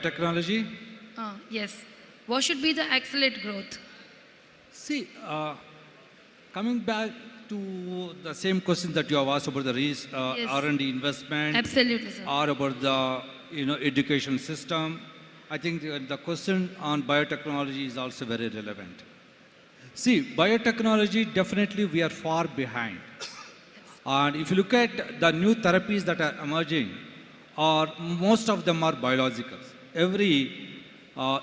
Technology? Yes. What should be the accelerate growth? See, coming back to the same question that you have asked about the Yes. R&D investment, Absolutely, sir. or about the education system, I think the question on biotechnology is also very relevant. See, biotechnology, definitely we are far behind. And if you look at the new therapies that are emerging, most of them are biologicals. Every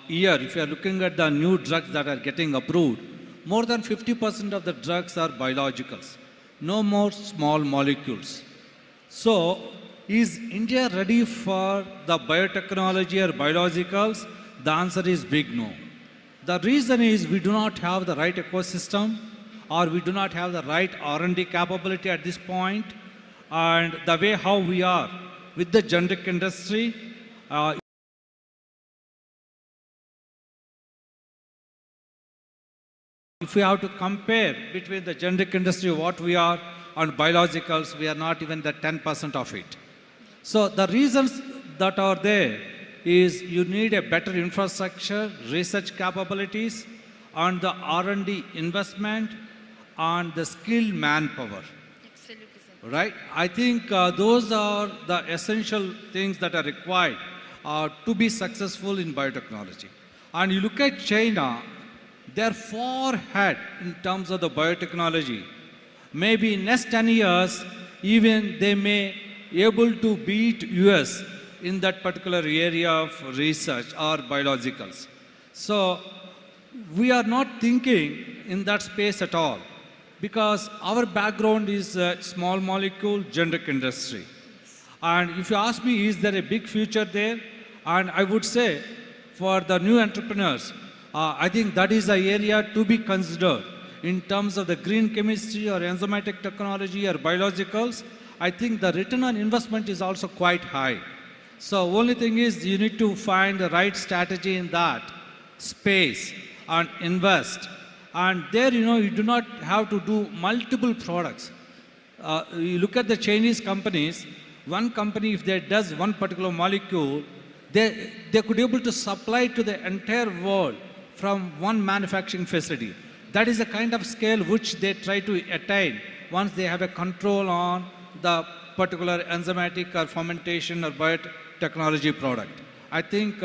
year, if you are looking at the new drugs that are getting approved, more than 50% of the drugs are biologicals. No more small molecules. So, is India ready for the biotechnology or biologicals? The answer is big no. The reason is we do not have the right ecosystem, or we do not have the right R&D capability at this point, and the way how we are with the generic industry. If we have to compare between the generic industry, what we are, and biologicals, we are not even the 10% of it. So the reasons that are there is you need a better infrastructure, research capabilities, and the R&D investment, and the skilled manpower. Absolutely, sir. Right? I think those are the essential things that are required to be successful in biotechnology. And you look at China, they're far ahead in terms of the biotechnology. Maybe in next 10 years, even they may able to beat US in that particular area of research or biologicals. So we are not thinking in that space at all, because our background is small molecule generic industry. And if you ask me, is there a big future there? And I would say for the new entrepreneurs, I think that is the area to be considered in terms of the green chemistry or enzymatic technology or biologicals. I think the return on investment is also quite high. So only thing is you need to find the right strategy in that space and invest. And there, you do not have to do multiple products. You look at the Chinese companies, one company, if they does one particular molecule, they could be able to supply to the entire world from one manufacturing facility. That is the kind of scale which they try to attain once they have a control on the particular enzymatic or fermentation or biotechnology product. I think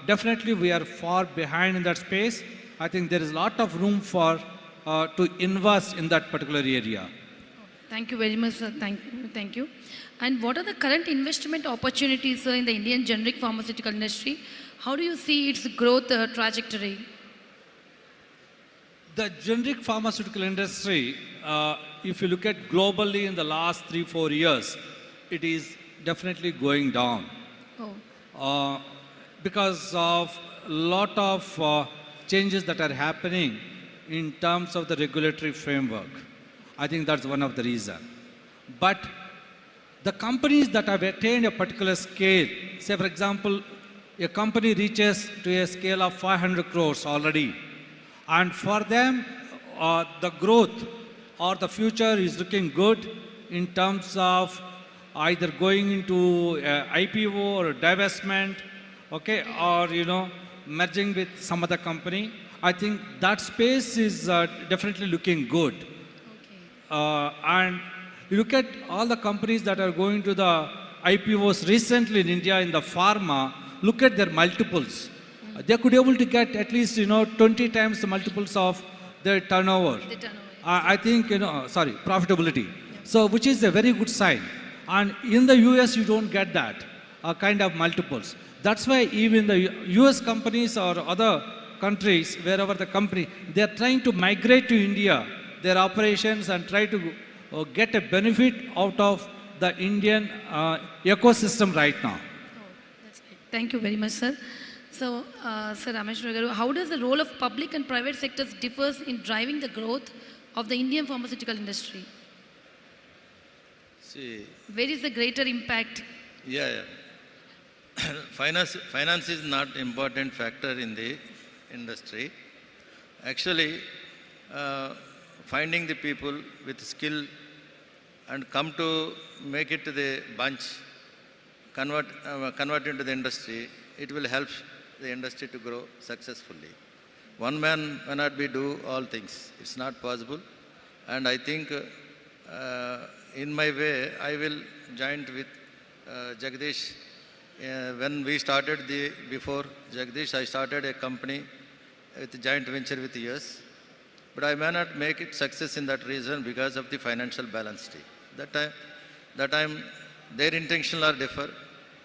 definitely we are far behind in that space. I think there is a lot of room for to invest in that particular area. Thank you very much, sir. Thank you. And what are the current investment opportunities, sir, in the Indian generic pharmaceutical industry? How do you see its growth trajectory? The generic pharmaceutical industry, if you look at globally in the last 3-4 years, it is definitely going down. Oh. Because of a lot of changes that are happening in terms of the regulatory framework. I think that's one of the reasons. But the companies that have attained a particular scale, say for example, a company reaches to a scale of 500 crores already, and for them, the growth or the future is looking good in terms of either going into IPO or divestment, okay, or merging with some other company. I think that space is definitely looking good. Okay. And you look at all the companies that are going to the IPOs recently in India in the pharma, look at their multiples. They could be able to get at least 20 times the multiples of their turnover. The turnover. I think profitability. So which is a very good sign. And in the US you don't get that kind of multiples. That's why even the US companies or other countries, wherever the company, they are trying to migrate to India, their operations, and try to get a benefit out of the Indian ecosystem right now. Oh, that's great. Thank you very much, sir. So, Sir Rameshwar Garu, how does the role of public and private sectors differs in driving the growth of the Indian pharmaceutical industry? See, Where is the greater impact? yeah. Finance is not important factor in the industry. Actually, finding the people with skill and come to make it to the bunch, convert into the industry, it will help the industry to grow successfully. One man may not be do all things. It's not possible. And I think in my way, I will join with Jagdish. When we started before Jagdish, I started a company with joint venture with US. But I may not make it success in that reason because of the financial balance. That time, their intention are differ,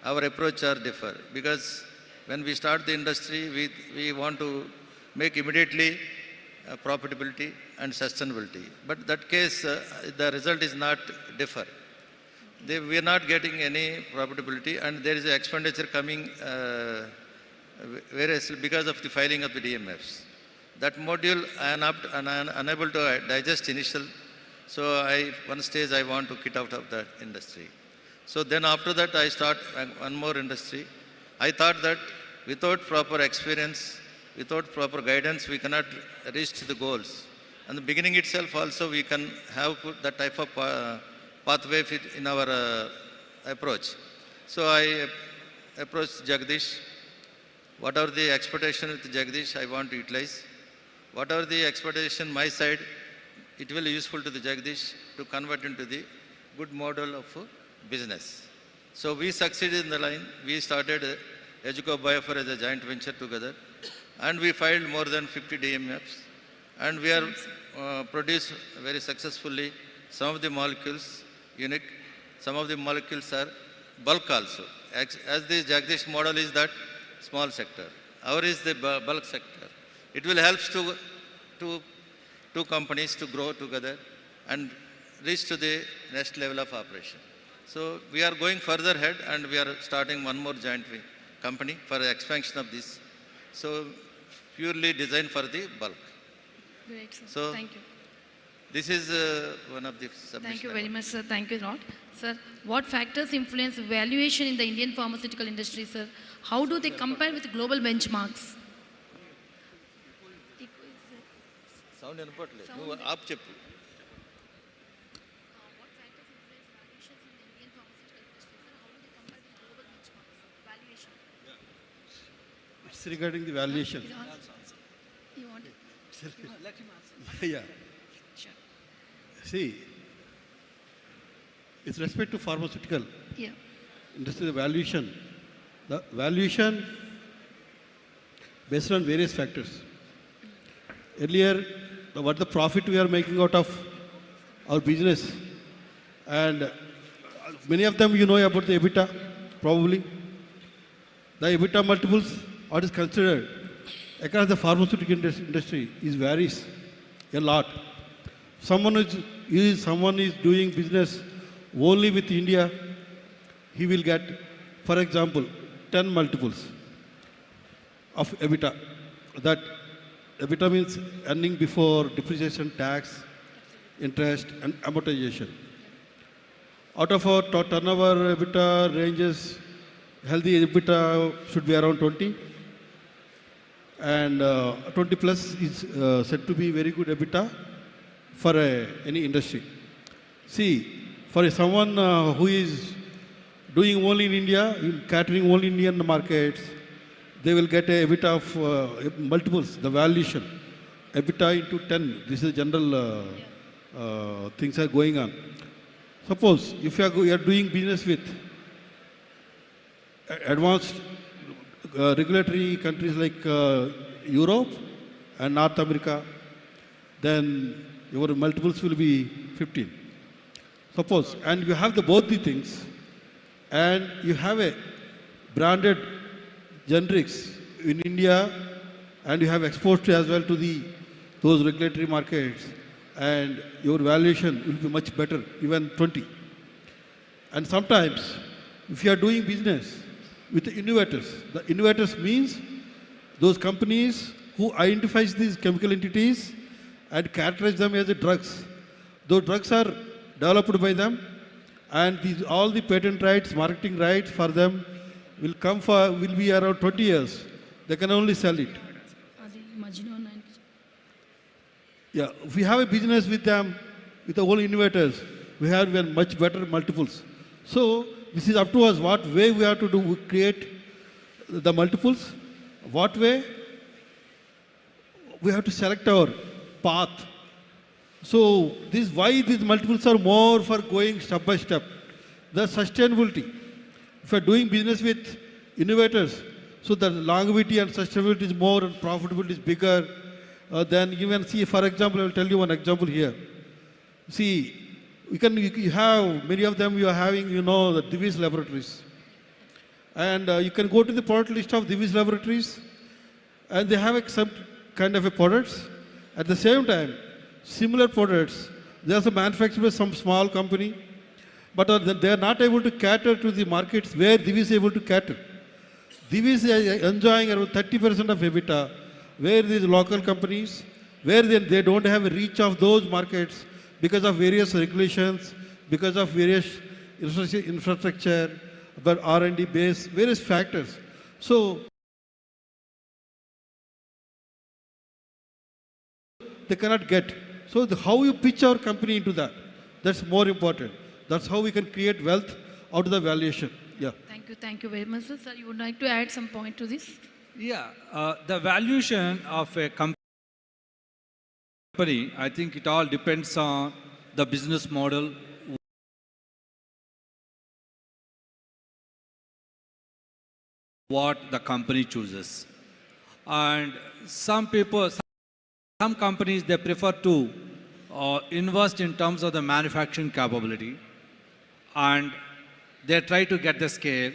our approach are differ. Because when we start the industry, we want to make immediately profitability and sustainability. But that case, the result is not differ. We are not getting any profitability, and there is an expenditure coming whereas because of the filing of the DMFs. That module I am unable to digest initial, so one stage I want to get out of that industry. So then after that I start one more industry. I thought that without proper experience, without proper guidance, we cannot reach to the goals. And the beginning itself also we can have that type of pathway in our approach. So I approached Jagdish. Whatever the expectation with Jagdish, I want to utilize. Whatever the expectation my side, it will be useful to the Jagdish to convert into the good model of business. So we succeeded in the line. We started Educo Biofor as a joint venture together, and we filed more than 50 DMFs, and we are produced very successfully. Some of the molecules unique, some of the molecules are bulk also. As the Jagdish model is that small sector, our is the bulk sector. It will help to two companies to grow together and reach to the next level of operation. So we are going further ahead, and we are starting one more joint company for the expansion of this. So purely designed for the bulk. Great, sir. So Thank you. this is one of the submissions. Thank you very much, sir. Thank you a lot. Sir, what factors influence valuation in the Indian pharmaceutical industry, sir? How do they compare with global benchmarks? Sound వినపట్లేదు. నువ్వు ఆప్ చెప్పు. What factors influence valuations in the Indian pharmaceutical industry, sir? How do they compare with global benchmarks? Valuation. It's regarding the valuation. You want it? Let him answer. Yeah. Sure. See, with respect to pharmaceutical Yeah. industry, the valuation based on various factors. Earlier, what the profit we are making out of our business, and many of them you know about the EBITDA, probably. The EBITDA multiples, what is considered across the pharmaceutical industry is varies a lot. Someone is doing business only with India, he will get, for example, 10 multiples of EBITDA. That EBITDA means earning before depreciation, tax, interest, and amortization. Out of our turnover, EBITDA ranges, healthy EBITDA should be around 20. And 20 plus is said to be very good EBITDA for any industry. See, for someone who is doing only in India, catering only Indian markets, they will get a EBITDA of multiples, the valuation. EBITDA into 10, this is general things are going on. Suppose if you are doing business with advanced regulatory countries like Europe and North America, then your multiples will be 15. Suppose, and you have both the things, and you have a branded generics in India, and you have exposed as well to those regulatory markets, and your valuation will be much better, even 20. And sometimes, if you are doing business with the innovators means those companies who identifies these chemical entities and characterize them as drugs. Those drugs are developed by them, and all the patent rights, marketing rights for them will be around 20 years. They can only sell it. Yeah, if we have a business with them, with the whole innovators, we have much better multiples. So this is up to us what way we have to do, create the multiples. What way? We have to select our path. So this why these multiples are more for going step by step. The sustainability. If you are doing business with innovators, so the longevity and sustainability is more and profitability is bigger. Then you can see, for example, I will tell you one example here. See, you have, many of them you are having, the Divi's laboratories. And you can go to the product list of Divi's laboratories and they have some kind of a products. At the same time, similar products, they are manufactured by some small company, but they are not able to cater to the markets where Divi is able to cater. Divi is enjoying around 30% of EBITDA, where these local companies, where they don't have a reach of those markets because of various regulations, because of various infrastructure, but R&D base, various factors. So they cannot get. So how you pitch our company into that, that's more important. That's how we can create wealth out of the valuation. Yeah. Thank you very much, sir. Sir, you would like to add some point to this? Yeah, the valuation of a company, I think it all depends on the business model, what the company chooses. And some companies, they prefer to invest in terms of the manufacturing capability, and they try to get the scale.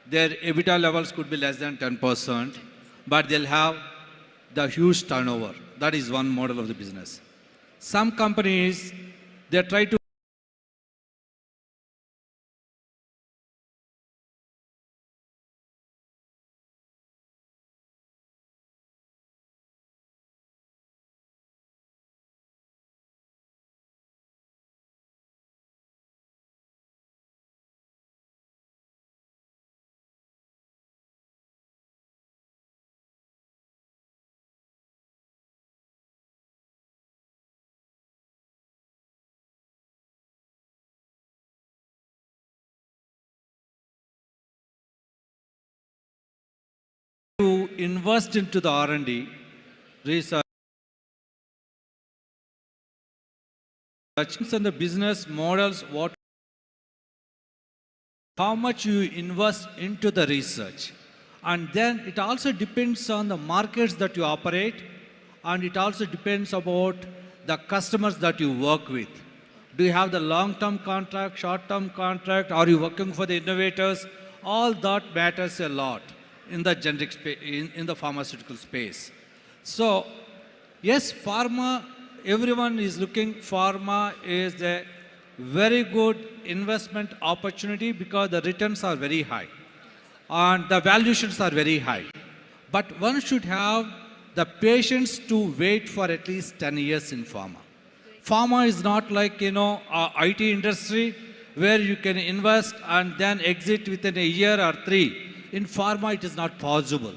Their EBITDA levels could be less than 10%, but they'll have the huge turnover. That is one model of the business. Some companies, they try to invest into the R&D, research, and the business models, how much you invest into the research. And then it also depends on the markets that you operate, and it also depends about the customers that you work with. Do you have the long-term contract, short-term contract? Are you working for the innovators? All that matters a lot in the generic space, in the pharmaceutical space. So, yes, pharma, everyone is looking, pharma is a very good investment opportunity because the returns are very high and the valuations are very high. But one should have the patience to wait for at least 10 years in pharma. Pharma is not like, IT industry where you can invest and then exit within a year or 3. In pharma, it is not possible.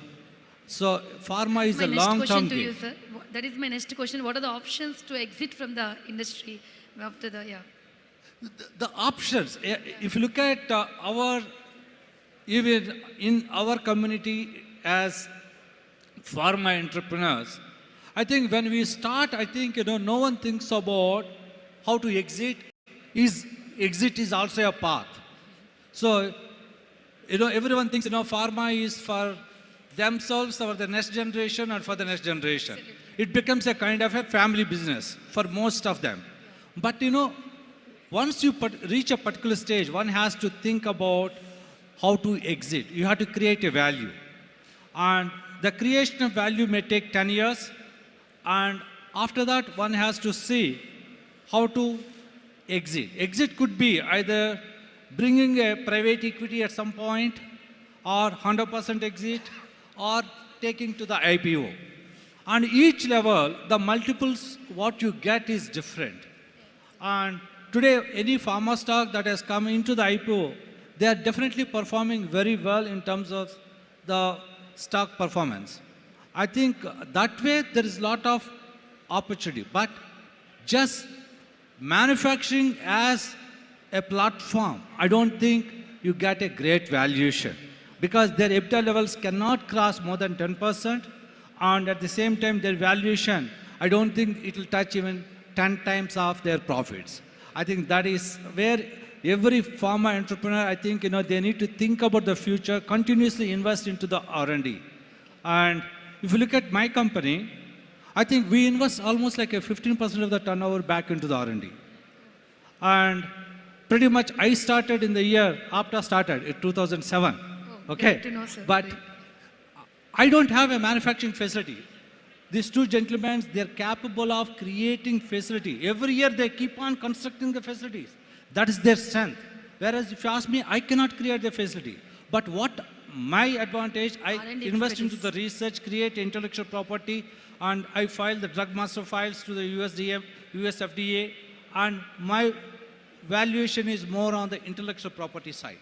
So pharma is a long-term game. You, sir. That is my next question. What are the options to exit from the industry after the, The options, if you look at even in our community as pharma entrepreneurs, I think when we start, I think, no one thinks about how to exit. Exit is also a path. So, everyone thinks, pharma is for themselves or the next generation or for the next generation. It becomes a kind of a family business for most of them. But, once you reach a particular stage, one has to think about how to exit. You have to create a value. And the creation of value may take 10 years. And after that, one has to see how to exit. Exit could be either bringing a private equity at some point, or 100% exit, or taking to the IPO. And each level, the multiples, what you get is different. And today, any pharma stock that has come into the IPO, they are definitely performing very well in terms of the stock performance. I think that way there is a lot of opportunity. But just manufacturing as a platform, I don't think you get a great valuation. because their EBITDA levels cannot cross more than 10%, and at the same time, their valuation, I don't think it will touch even 10 times of their profits. I think that is where every pharma entrepreneur, I think, they need to think about the future, continuously invest into the R&D. And if you look at my company, I think we invest almost like a 15% of the turnover back into the R&D. And pretty much I started in the year, Apta started in 2007. Okay? Great to know, sir. But Great. I don't have a manufacturing facility. These two gentlemen, they're capable of creating facility. Every year they keep on constructing the facilities. That is their strength. Whereas if you ask me, I cannot create the facility. But what my advantage, I R&D invest into expertise. the research, create intellectual property, and I file the drug master files to the USDA, US FDA, and my valuation is more on the intellectual property side.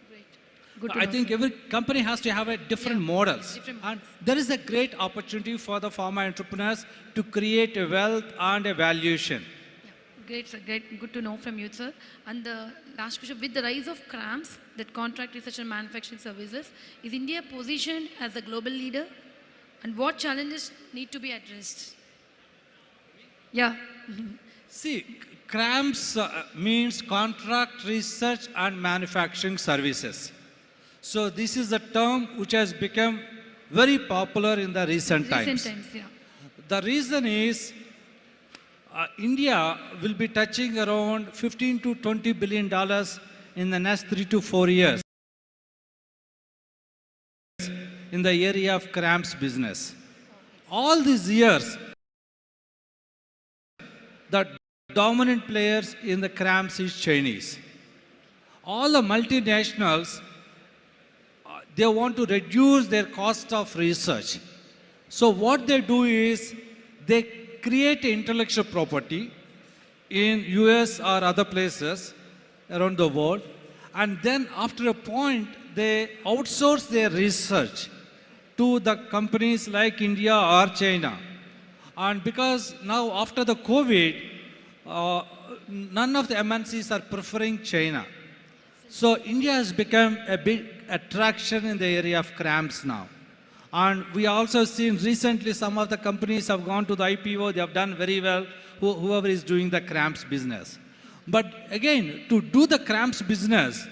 Great. Good to I know, think sir. every company has to have a different Yeah, models. different And there is a great opportunity for the pharma entrepreneurs to create a wealth and a valuation. Yeah, great, sir. Great. Good to know from you, sir. And the last question, with the rise of CRAMS, that contract research and manufacturing services, is India positioned as a global leader? And what challenges need to be addressed? Yeah. See, CRAMS means Contract Research and Manufacturing Services. So this is a term which has become very popular in the recent times. Recent times, yeah. The reason is India will be touching around 15 to 20 billion dollars in the next 3 to 4 years in the area of CRAMS business. All these years, the dominant players in the CRAMS is Chinese. All the multinationals, they want to reduce their cost of research. So what they do is they create intellectual property in US or other places around the world, and then after a point, they outsource their research to the companies like India or China. And because now after the COVID, none of the MNCs are preferring China. So India has become a big attraction in the area of CRAMS now. And we also seen recently some of the companies have gone to the IPO, they have done very well, whoever is doing the CRAMS business. But again, to do the CRAMS business,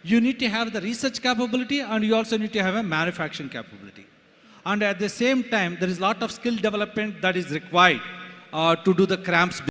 you need to have the research capability and you also need to have a manufacturing capability. And at the same time, there is a lot of skill development that is required to do the CRAMS business.